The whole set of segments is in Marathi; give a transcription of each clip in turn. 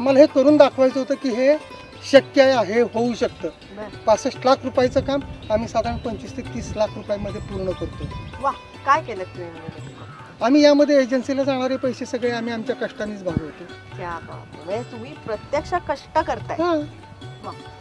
आम्हाला हे करून दाखवायचं होतं की हे शक्य आहे, हे होऊ शकतं. 65 लाख रुपयाचं काम आम्ही साधारण 25 ते 30 लाख रुपयामध्ये पूर्ण करतो. वा, काय केलं तुम्ही? आम्ही यामध्ये एजन्सीला जाणारे पैसे सगळे आम्ही आमच्या कष्टानेच भागवतो. क्या बात, म्हणजे तुम्ही प्रत्यक्ष कष्ट करताय. हां,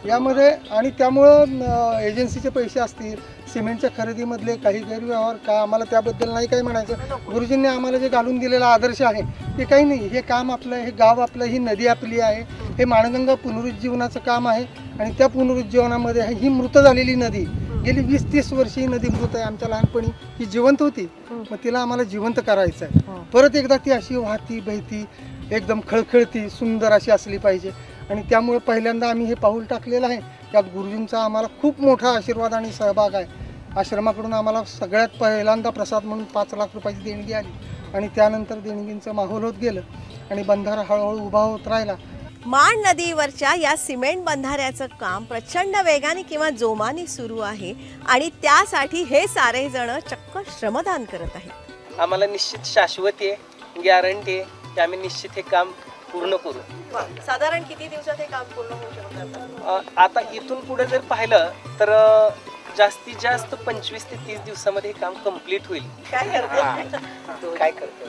यामध्ये आणि त्यामुळं एजन्सीचे पैसे असतील, सिमेंटच्या खरेदीमधले काही गैरव्यवहार का आम्हाला त्याबद्दल नाही काही म्हणायचं. गुरुजींनी आम्हाला जे घालून दिलेला आदर्श आहे ते काही नाही. हे काम आपलं, हे गाव आपलं, ही नदी आपली आहे, हे माणगंगा पुनरुज्जीवनाचं काम आहे. आणि त्या पुनरुज्जीवनामध्ये ही मृत झालेली नदी गेली 20-30 वर्ष ही नदी मृत आहे. आमच्या लहानपणी ही जिवंत होती, मग तिला आम्हाला जिवंत करायचं आहे. परत एकदा ती अशी वाहती बहती एकदम खळखळती सुंदर अशी असली पाहिजे. आणि त्यामुळे पहिल्यांदा आम्ही हे पाऊल टाकलेलं आहे. त्यात गुरुजींचा आम्हाला खूप मोठा आशीर्वाद आणि सहभाग आहे. आश्रमाकडून आम्हाला सगळ्यात पहिल्यांदा प्रसाद म्हणून 5 लाख रुपयाची देणगी आली आणि त्यानंतर देणगींचं माहोल होत गेलं आणि बंधारा हळूहळू उभा होत राहिला. माण नदीवरच्या या सिमेंट बंधाऱ्याचं काम प्रचंड वेगाने किंवा जोमाने सुरू आहे आणि त्यासाठी हे सारे जण चक्क श्रमदान करत आहेत. आम्हाला निश्चित शाश्वती आहे, गॅरंटी आहे की आम्ही निश्चित हे काम पूर्ण करू. साधारण किती दिवसात हे काम पूर्ण होऊ शकतं? आता इथून पुढे जर पाहिलं तर जास्तीत जास्त 25 ते 30 दिवसामध्ये हे काम कम्प्लीट होईल. काय करतो? काय करतो?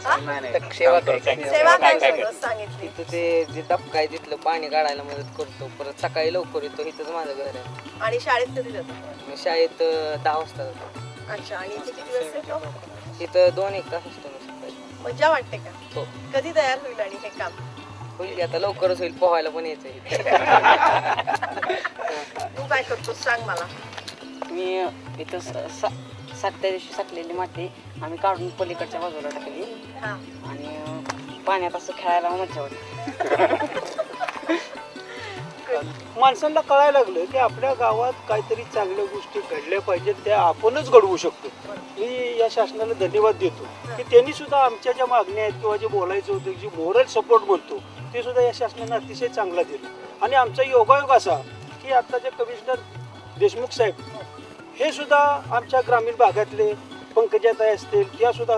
सेवा सेवा काय सांगितली? तिथं ते जे डबका आहे तिथलं पाणी काढायला मदत करतो. परत सकाळी लवकर येतो, इथंच माझं घर आहे. आणि शाळेत कधी जातो? मी शाळेत 10 वाजता जातो. अच्छा, आणि इथे किती वाजता येतो? तिथं 2-1 तास असतो मी सकाळी. मजा वाटते का? हो. कधी तयार होईल आणि हे काम? होईल आता लवकरच होईल. पोहायला पण यायचं. तू काय करतो सांग मला. मी इथं 7 दिवशी साठलेली माती आम्ही काढून पलीकडच्या बाजूला टाकली आणि पाण्यात असं खेळायला मजा वाटते. माणसांना कळायला लागलं की आपल्या गावात काहीतरी चांगल्या गोष्टी घडल्या पाहिजेत, त्या आपणच घडवू शकतो. मी या शासनाला धन्यवाद देतो की त्यांनी सुद्धा आमच्या ज्या मागण्या आहेत किंवा जे बोलायचं होतं, जी मोरल सपोर्ट बोलतो, ते सुद्धा या शासनानं अतिशय चांगला दिला. आणि आमचा योगायोग असा की आत्ताचे कमिशनर देशमुख साहेब हे सुद्धा आमच्या ग्रामीण भागातले पंकजाताई असतील, त्या सुद्धा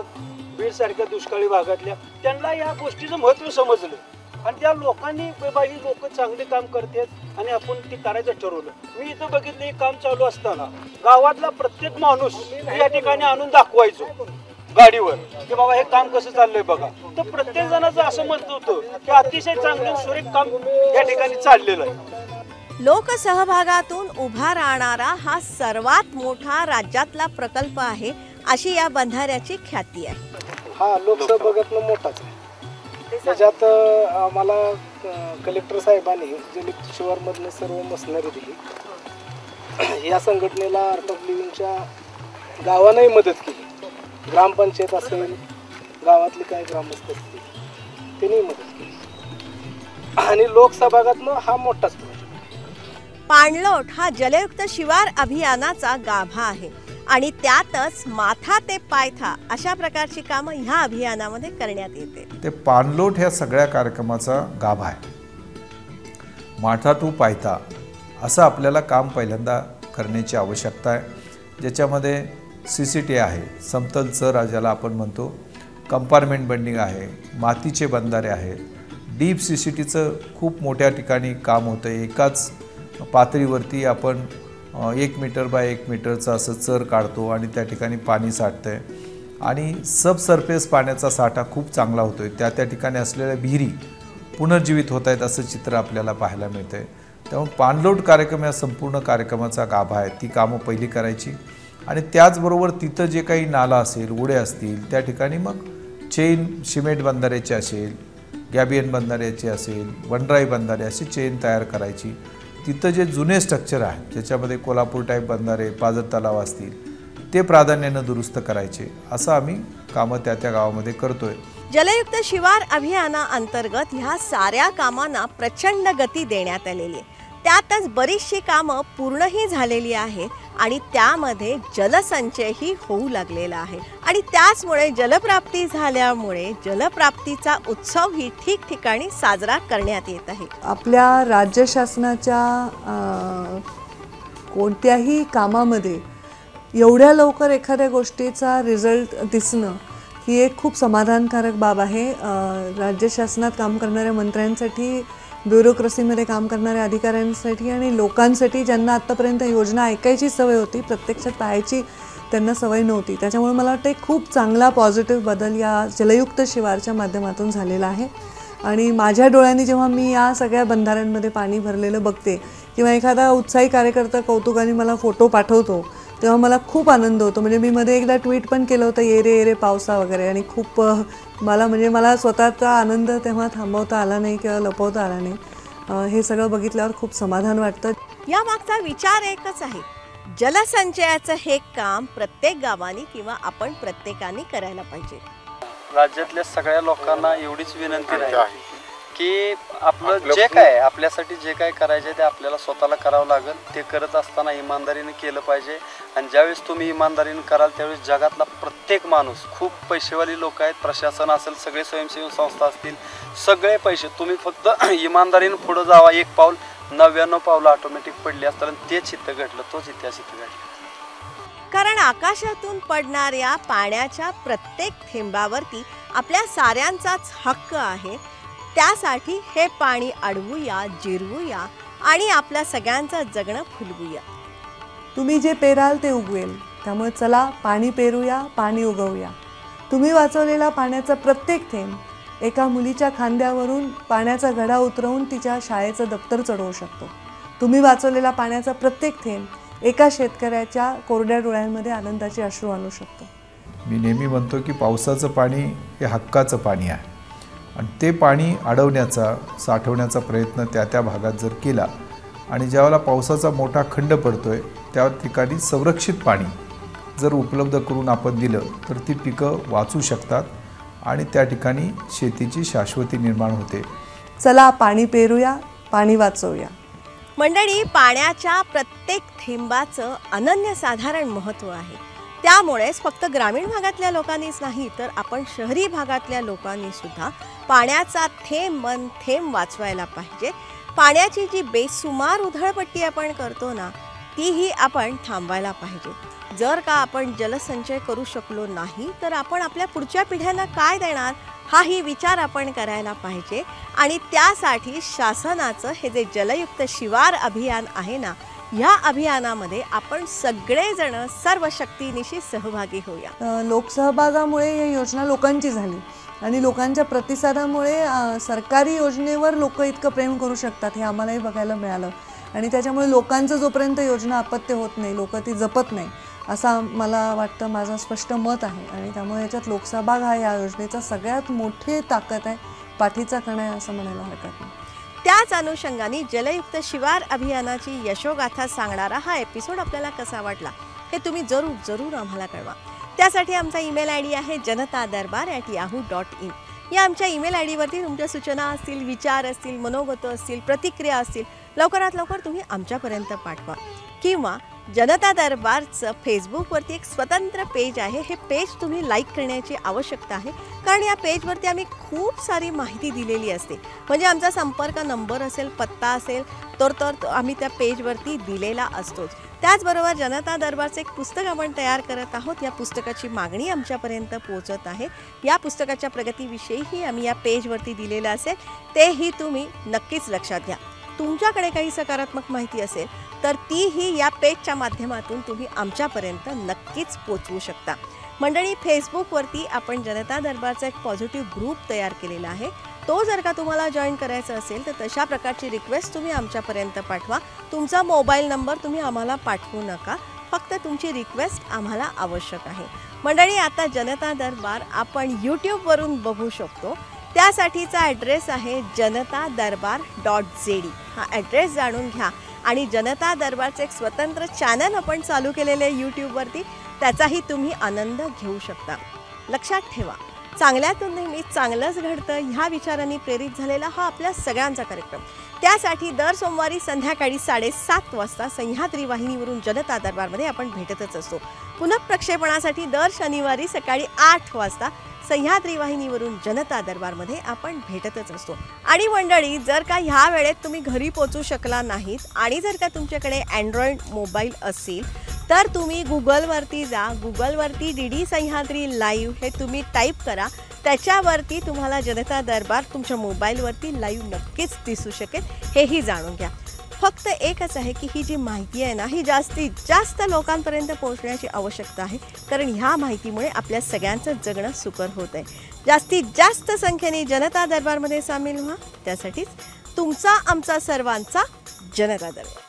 बीडसारख्या दुष्काळी भागातल्या, त्यांना या गोष्टीचं महत्त्व समजलं आणि त्या लोकांनी बाबा ही लोक चांगले काम करतात आणि आपण ते करायचं ठरवलं. मी इथं बघितलं हे काम चालू असताना गावातला प्रत्येक माणूस या ठिकाणी आणून दाखवायचो गाडीवर की बाबा हे काम कसं चाललंय बघा. तर प्रत्येक जणाचं असं म्हणत होतं की अतिशय चांगलं सुरेख काम या ठिकाणी चाललेलं आहे. लोकसहभागातून उभा राहणारा हा सर्वात मोठा राज्यातला प्रकल्प आहे अशी या बंधाऱ्याची ख्याती आहे. हा लोकसहभागातनं मोठाच आहे. त्याच्यात आम्हाला कलेक्टर साहेबांनी जलयुक्त शिवारमधनं सर्व मशिनरी दिली. या संघटनेला आर्ट ऑफ लिव्हिंगच्या गावांनाही मदत केली. ग्रामपंचायत असेल, गावातले काही ग्रामस्थ असतील, त्यांनी मदत केली आणि लोकसहभागातनं हा मोठाच प्रोजेक्ट. पाणलोट हा जलयुक्त शिवार अभियानाचा गाभा आहे आणि त्यातच माथा ते पायथा अशा प्रकारची कामं ह्या अभियानामध्ये करण्यात येते. ते पाणलोट ह्या सगळ्या कार्यक्रमाचा गाभा आहे. माथा टू पायथा असं आपल्याला काम पहिल्यांदा करण्याची आवश्यकता आहे, ज्याच्यामध्ये CCT आहे, समतल चर ज्याला आपण म्हणतो, कंपार्टमेंट बंडिंग आहे, मातीचे बंधारे आहेत, डीप CCTचं खूप मोठ्या ठिकाणी काम होतं. एकाच पातळीवरती आपण 1 मीटर बाय 1 मीटरचं असं चर काढतो आणि त्या ठिकाणी पाणी साठतं आहे आणि सबसर्फेस पाण्याचा साठा खूप चांगला होतो आहे. त्या ठिकाणी असलेल्या विहिरी पुनर्जीवित होत आहेत असं चित्र आपल्याला पाहायला मिळतं आहे. त्यामुळे पाणलोट कार्यक्रम या संपूर्ण कार्यक्रमाचा गाभा आहे. ती कामं पहिली करायची आणि त्याचबरोबर तिथं जे काही नाला असेल, ओढे असतील, त्या ठिकाणी मग चेन सिमेंट बंधाऱ्याचे असेल, गॅबियन बंधाऱ्याचे असेल, वनराई बंधारे अशी चेन तयार करायची. तिथं जे जुने स्ट्रक्चर आहे ज्याच्यामध्ये कोल्हापूर टाईप बंधारे, पाझर तलाव असतील, ते प्राधान्यानं दुरुस्त करायचे. असं आम्ही कामं त्या गावामध्ये करतोय. जलयुक्त शिवार अभियानाअंतर्गत ह्या साऱ्या कामांना प्रचंड गती देण्यात आलेली आहे. त्यातच बरीचशी कामं पूर्णही झालेली आहे आणि त्यामध्ये जलसंचयही होऊ लागलेला आहे आणि त्याचमुळे जलप्राप्ती झाल्यामुळे जलप्राप्तीचा उत्सवही ठिकठिकाणी साजरा करण्यात येत आहे. आपल्या राज्य शासनाच्या कोणत्याही कामामध्ये एवढ्या लवकर एखाद्या गोष्टीचा रिझल्ट दिसणं ही एक खूप समाधानकारक बाब आहे. राज्य शासनात काम करणाऱ्या मंत्र्यांसाठी ब्युरोक्रेसीमध्ये काम करणाऱ्या अधिकाऱ्यांसाठी आणि लोकांसाठी ज्यांना आत्तापर्यंत योजना ऐकायची सवय होती, प्रत्यक्षात पाहायची त्यांना सवय नव्हती. त्याच्यामुळे मला वाटतं खूप चांगला पॉझिटिव्ह बदल या जलयुक्त शिवारच्या माध्यमातून झालेला आहे. आणि माझ्या डोळ्यांनी जेव्हा मी या सगळ्या बंधाऱ्यांमध्ये पाणी भरलेलं बघते किंवा एखादा उत्साही कार्यकर्ता कौतुकाने मला फोटो पाठवतो तेव्हा मला खूप आनंद होतो. म्हणजे मी मध्ये एकदा ट्विट पण केलं होतं, ये रे ये रे पावसा वगैरे, आणि खूप मला स्वतःचा आनंद तेव्हा थांबवता आला नाही किंवा लपवता आला नाही. हे सगळं बघितल्यावर खूप समाधान वाटतं. या मागचा विचार एकच आहे, जलसंचयाचं हे काम प्रत्येक गावाने किंवा आपण प्रत्येकाने करायला पाहिजे. राज्यातल्या सगळ्या लोकांना एवढीच विनंती आहे की आपलं जे काय आपल्यासाठी जे काय करायचे ते आपल्याला स्वतःला करावं लागेल. ते करत असताना इमानदारीने केलं पाहिजे. आणि ज्यावेळेस तुम्ही इमानदारीने कराल त्यावेळेस जगातला प्रत्येक माणूस, खूप पैसेवाली लोक आहेत, प्रशासन असेल, सगळे स्वयंसेवी संस्था असतील, सगळे पैसे तुम्ही फक्त इमानदारीने पुढं जावा. एक पाऊल 99 पावलं ऑटोमॅटिक पडली असतात. आणि तेच इथं घडलं, तोच इतिहास इथं घडला. कारण आकाशातून पडणाऱ्या पाण्याच्या प्रत्येक थेंबावरती आपल्या साऱ्यांचाच हक्क आहे. त्यासाठी हे पाणी अडवूया, जिरवूया आणि आपल्या सगळ्यांचं जगणं फुलवूया. तुम्ही जे पेराल ते उगवेल. त्यामुळे चला पाणी पेरूया, पाणी उगवूया. तुम्ही वाचवलेला पाण्याचा प्रत्येक थेंब एका मुलीच्या खांद्यावरून पाण्याचा घडा उतरवून तिच्या शाळेचं दप्तर चढवू शकतो. तुम्ही वाचवलेला पाण्याचा प्रत्येक थेंब एका शेतकऱ्याच्या कोरड्या डोळ्यांमध्ये आनंदाचे अश्रू आणू शकतो. मी नेहमी म्हणतो की पावसाचं पाणी हे हक्काचं पाणी आहे. आणि ते पाणी अडवण्याचा, साठवण्याचा प्रयत्न त्या भागात जर केला आणि ज्यावेळेला पावसाचा मोठा खंड पडतोय त्या ठिकाणी संरक्षित पाणी जर उपलब्ध करून आपण दिलं तर ती पिकं वाचू शकतात आणि त्या ठिकाणी शेतीची शाश्वती निर्माण होते. चला पाणी पेरूया, पाणी वाचवूया. मंडळी, पाण्याच्या प्रत्येक थेंबाचं अनन्यसाधारण महत्त्व आहे. त्यामुळेच फक्त ग्रामीण भागातल्या लोकांनीच नाही तर आपण शहरी भागातल्या लोकांनी सुद्धा पाण्याचा थेंब मन थेंब वाचवायला पाहिजे. पाण्याची जी बेसुमार उधळपट्टी आपण करतो ना, तीही आपण थांबवायला पाहिजे. जर का आपण जलसंचय करू शकलो नाही तर आपण आपल्या पुढच्या पिढ्यांना काय देणार, हाही विचार आपण करायला पाहिजे. आणि त्यासाठी शासनाचं हे जे जलयुक्त शिवार अभियान आहे ना, या अभियानामध्ये आपण सगळेजण सर्व शक्तीनिशी सहभागी होऊया. लोकसहभागामुळे ही योजना लोकांची झाली आणि लोकांच्या प्रतिसादामुळे सरकारी योजनेवर लोक इतकं प्रेम करू शकतात हे आम्हालाही बघायला मिळालं. आणि त्याच्यामुळे लोकांचं जोपर्यंत योजना अपत्य होत नाही, लोक ती जपत नाही, असं मला वाटतं, माझं स्पष्ट मत आहे. आणि त्यामुळे याच्यात लोकसहभाग हा या योजनेचा सगळ्यात मोठी ताकद आहे, पाठीचा कणा आहे असं म्हणायला हरकत नाही. त्याच अनुषंगाने जलयुक्त शिवार अभियानाची यशोगाथा सांगणारा हा एपिसोड आपल्याला कसा वाटला हे तुम्ही जरूर जरूर आम्हाला कळवा. त्यासाठी आमचा ईमेल आय डी आहे janatadarbar@yahoo.in. या आमच्या ईमेल आय डीवरती तुमच्या सूचना असतील, विचार असतील, मनोगतं असतील, प्रतिक्रिया असतील, लवकरात लवकर तुम्ही आमच्यापर्यंत पाठवा. किंवा जनता दरबारचं फेसबुकवरती एक स्वतंत्र पेज आहे, हे पेज तुम्ही लाईक करण्याची आवश्यकता आहे. कारण या पेजवरती आम्ही खूप सारी माहिती दिलेली असते. म्हणजे आमचा संपर्क नंबर असेल, पत्ता असेल तर आम्ही त्या पेजवरती दिलेला असतोच. त्याचबरोबर जनता दरबारचं एक पुस्तक आपण तयार करत आहोत. या पुस्तकाची मागणी आमच्यापर्यंत पोहोचत आहे. या पुस्तकाच्या प्रगतीविषयीही आम्ही या पेजवरती दिलेलं असेल, तेही तुम्ही नक्कीच लक्षात घ्या. तुमच्याकडे काही सकारात्मक माहिती असेल तर तीही या पेजच्या माध्यमातून तुम्ही आमच्यापर्यंत नक्कीच पोचवू शकता. मंडळी, फेसबुकवरती आपण जनता दरबारचा एक पॉझिटिव्ह ग्रुप तयार केलेला आहे. तो जर का तुम्हाला जॉईन करायचा असेल तर तशा प्रकारची रिक्वेस्ट तुम्ही आमच्यापर्यंत पाठवा. तुमचा मोबाईल नंबर तुम्ही आम्हाला पाठवू नका, फक्त तुमची रिक्वेस्ट आम्हाला आवश्यक आहे. मंडळी, आता जनता दरबार आपण यूट्यूबवरून बघू शकतो. त्यासाठीचा ॲड्रेस आहे janatadarbar.zd. हा ॲड्रेस जाणून घ्या. आणि जनता दरबारचं एक स्वतंत्र चॅनल आपण चालू केलेलं आहे यूट्यूबवरती, त्याचाही तुम्ही आनंद घेऊ शकता. लक्षात ठेवा, चांगल्यातून नेहमी चांगलंच घडतं ह्या विचारांनी प्रेरित झालेला हा आपल्या सगळ्यांचा कार्यक्रम. त्यासाठी दर सोमवारी संध्याकाळी 7:30 वाजता सह्याद्री वाहिनीवरून जनता दरबारमध्ये आपण भेटतच असतो. पुनःप्रक्षेपणासाठी दर शनिवारी सकाळी 8 वाजता सह्याद्री वाहिनीवरून जनता दरबारमध्ये आपण भेटतच असतो. आणि मंडळी, जर का ह्या वेळेत तुम्ही घरी पोहोचू शकला नाहीत आणि जर का तुमच्याकडे अँड्रॉइड मोबाईल असेल तर तुम्ही गुगलवरती जा. गुगलवरती DD सह्याद्री लाईव्ह हे तुम्ही टाईप करा. त्याच्यावरती तुम्हाला जनता दरबार तुमच्या मोबाईलवरती लाईव्ह नक्कीच दिसू शकेल, हेही जाणून घ्या. फक्त एकच आहे की ही जी माहिती आहे ना, ही जास्तीत जास्त लोकांपर्यंत पोहोचण्याची आवश्यकता आहे, कारण ह्या माहितीमुळे आपल्या सगळ्यांचं जगणं सुकर होत आहे. जास्तीत जास्त संख्येने जनता दरबारमध्ये सामील व्हा, त्यासाठीच तुमचा आमचा सर्वांचा जनता दरबार.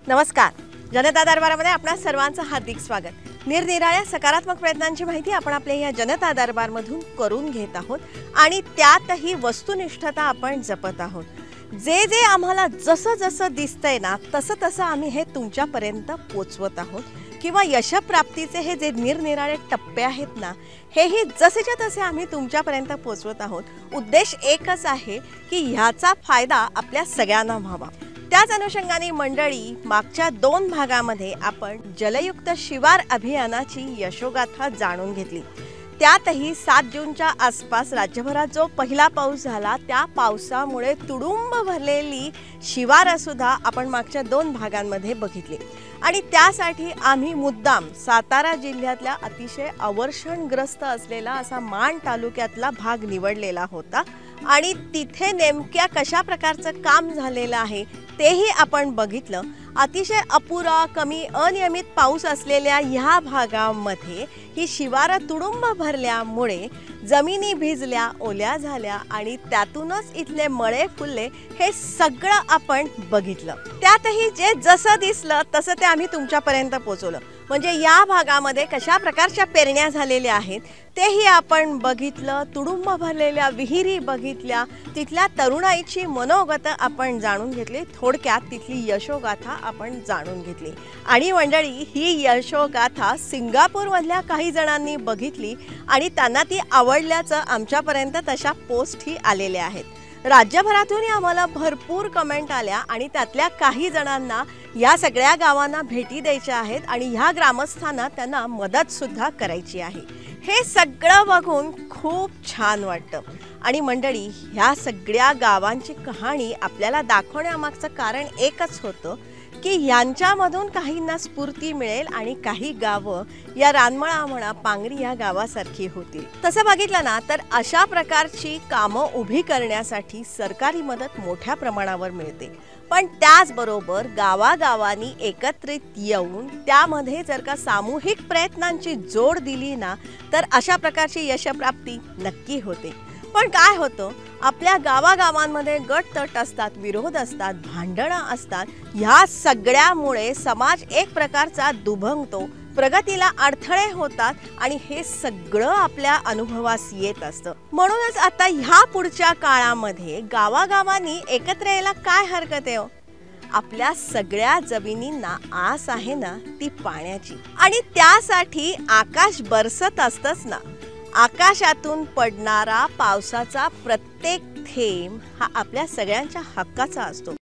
नमस्कार. जनता दरबारामध्ये आपणा सर्वांचं हार्दिक स्वागत. निरनिराळ्या सकारात्मक प्रयत्नांची माहिती आपण आपल्या या जनता दरबारमधून करून घेत आहोत आणि त्यातही वस्तुनिष्ठता आपण जपत आहोत. जे जे आम्हाला जसं जसं दिसतंय ना, तसं तसं आम्ही हे तुमच्यापर्यंत पोचवत आहोत, किंवा यशप्राप्तीचे हे जे निरनिराळे टप्पे आहेत ना, हेही जसेच्या तसे आम्ही तुमच्यापर्यंत पोचवत आहोत. उद्देश एकच आहे की ह्याचा फायदा आपल्या सगळ्यांना व्हावा. त्याच अनुषंगाने मंडळी, मागच्या 2 भागामध्ये आपण जलयुक्त शिवार अभियानाची यशोगाथा जाणून घेतली. त्यातही 7 जूनच्या आसपास राज्यभरात जो पहिला पाऊस झाला, त्या पावसामुळे तुडुंब भरलेली शिवारं सुद्धा आपण मागच्या 2 भागांमध्ये बघितली. आणि त्यासाठी आम्ही मुद्दाम सातारा जिल्ह्यातल्या अतिशय अवर्षणग्रस्त असलेला असा माण तालुक्यातला भाग निवडलेला होता आणि तिथे नेमक्या कशा प्रकारचं काम झालेलं आहे तेही आपण बघितलं. अतिशय अपुरा, कमी, अनियमित पाऊस असलेल्या ह्या भागामध्ये ही शिवारं तुडुंब भरल्यामुळे जमिनी भिजल्या, ओल्या झाल्या आणि त्यातूनच इथले मळे फुलले, हे सगळं आपण बघितलं. त्यातही जे जसं दिसलं तसं ते आम्ही तुमच्यापर्यंत पोहोचवलं. म्हणजे या भागामध्ये कशा प्रकारच्या पेरण्या झालेल्या आहेत तेही आपण बघितलं. तुडुंब भरलेल्या विहिरी बघितल्या, तिथल्या तरुणाईची मनोगत आपण जाणून घेतली. थोडक्यात तिथली यशोगाथा आपण जाणून घेतली. आणि मंडळी, ही यशोगाथा सिंगापूरमधल्या काही जणांनी बघितली आणि त्यांना ती आवडल्याचं आमच्यापर्यंत तशा पोस्टही आलेल्या आहेत. राज्यभरातूनही आम्हाला भरपूर कमेंट आल्या आणि त्यातल्या काही जणांना या सगळ्या गावांना भेटी द्यायच्या आहेत आणि ह्या ग्रामस्थांना त्यांना मदतसुद्धा करायची आहे. हे सगळं बघून खूप छान वाटतं. आणि मंडळी, ह्या सगळ्या गावांची कहाणी आपल्याला दाखवण्यामागचं कारण एकच होतं की यांच्यामधून काहींना स्फूर्ती मिळेल आणि काही गावं या रानमळा म्हणा, पांगरी या गावासारखी होतील. तसं बघितलं ना, तर अशा प्रकारची कामं उभी करण्यासाठी सरकारी मदत मोठ्या प्रमाणावर मिळते. पण त्याचबरोबर गावागावांनी एकत्रित येऊन त्यामध्ये जर का सामूहिक प्रयत्नांची जोड दिली ना, तर अशा प्रकारची यशप्राप्ती नक्की होते. पण काय होतं, आपल्या गावागावांमध्ये गटतट असतात, विरोध असतात, भांडणं असतात. ह्या सगळ्यामुळे समाज एक प्रकारचा दुभंगतो, प्रगतीला अडथळे होतात आणि हे सगळं आपल्या अनुभवास येत असतं. म्हणूनच आता ह्या पुढच्या काळामध्ये गावागावांनी एकत्र यायला काय हरकत आहे? आपल्या सगळ्या जमिनींना आस आहे ना, ती पाण्याची. आणि त्यासाठी आकाश बरसत असतंच ना. आकाशातून पडणारा पावसाचा प्रत्येक थेंब हा आपल्या सगळ्यांच्या हक्काचा असतो.